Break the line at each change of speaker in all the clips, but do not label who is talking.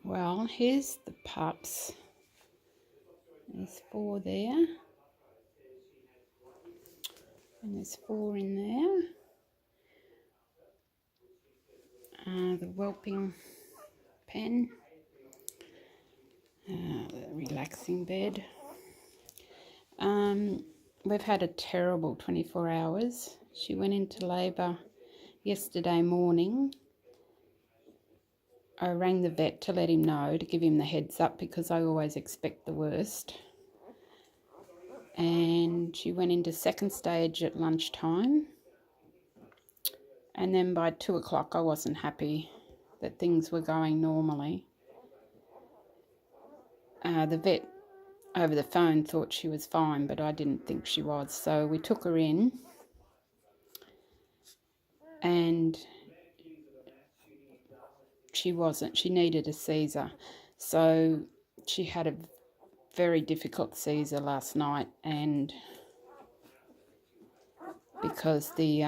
Well, here's the pups. There's 4 there. And there's 4 in there. The whelping pen. The relaxing bed. We've had a terrible 24 hours. She went into labour yesterday morning. I rang the vet to let him know, to give him the heads up, because I always expect the worst. And she went into 2nd stage at lunchtime. And then by 2 o'clock I wasn't happy that things were going normally. The vet over the phone thought she was fine, but I didn't think she was. So we took her in, and she wasn't. She needed a Caesar. So she had a very difficult Caesar last night, and because the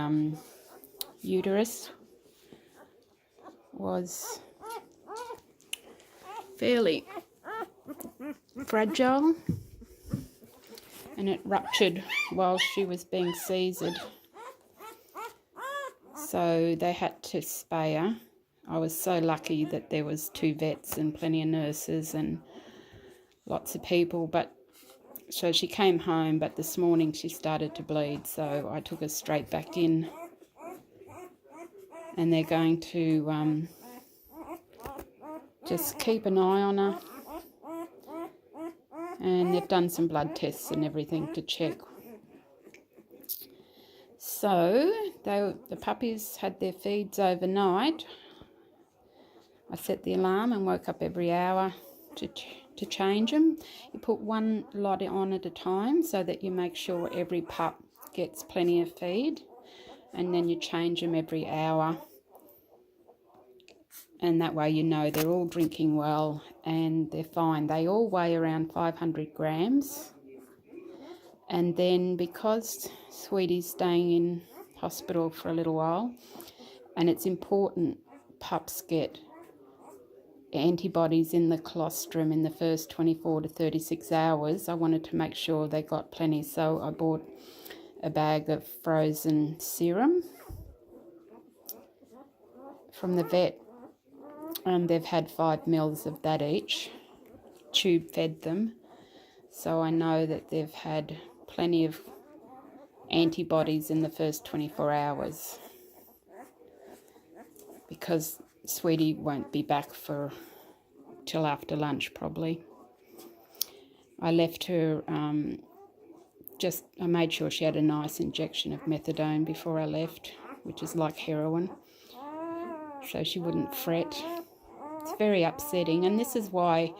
uterus was fairly fragile and it ruptured while she was being Caesared, so they had to spay her. I was so lucky that there was 2 vets and plenty of nurses and lots of people, but so she came home, but this morning she started to bleed, so I took her straight back in, and they're going to just keep an eye on her, and they've done some blood tests and everything to check. So the puppies had their feeds overnight. I set the alarm and woke up every hour to change them. You put 1 lot on at a time so that you make sure every pup gets plenty of feed, and then you change them every hour, and that way you know they're all drinking well and they're fine. They all weigh around 500 grams, and then because Sweetie's staying in hospital for a little while, and it's important pups get antibodies in the colostrum in the first 24 to 36 hours. I wanted to make sure they got plenty, so I bought a bag of frozen serum from the vet, and they've had 5 mils of that each, tube fed them, so I know that they've had plenty of antibodies in the first 24 hours, because Sweetie won't be back for till after lunch probably. I left her, I made sure she had a nice injection of methadone before I left, which is like heroin, so she wouldn't fret. It's very upsetting, and this is why,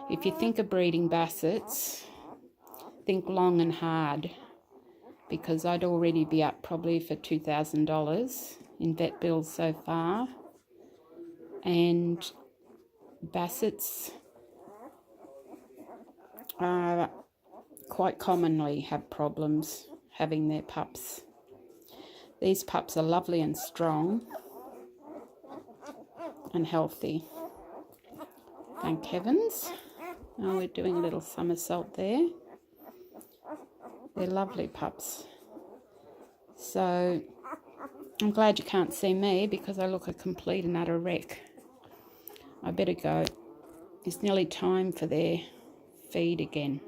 if you think of breeding Bassets, think long and hard, because I'd already be up probably for $2,000 in vet bills so far. And Bassets quite commonly have problems having their pups. These pups are lovely and strong and healthy, thank heavens. Oh, we're doing a little somersault there. They're lovely pups. So I'm glad you can't see me, because I look a complete and utter wreck. I better go. It's nearly time for their feed again.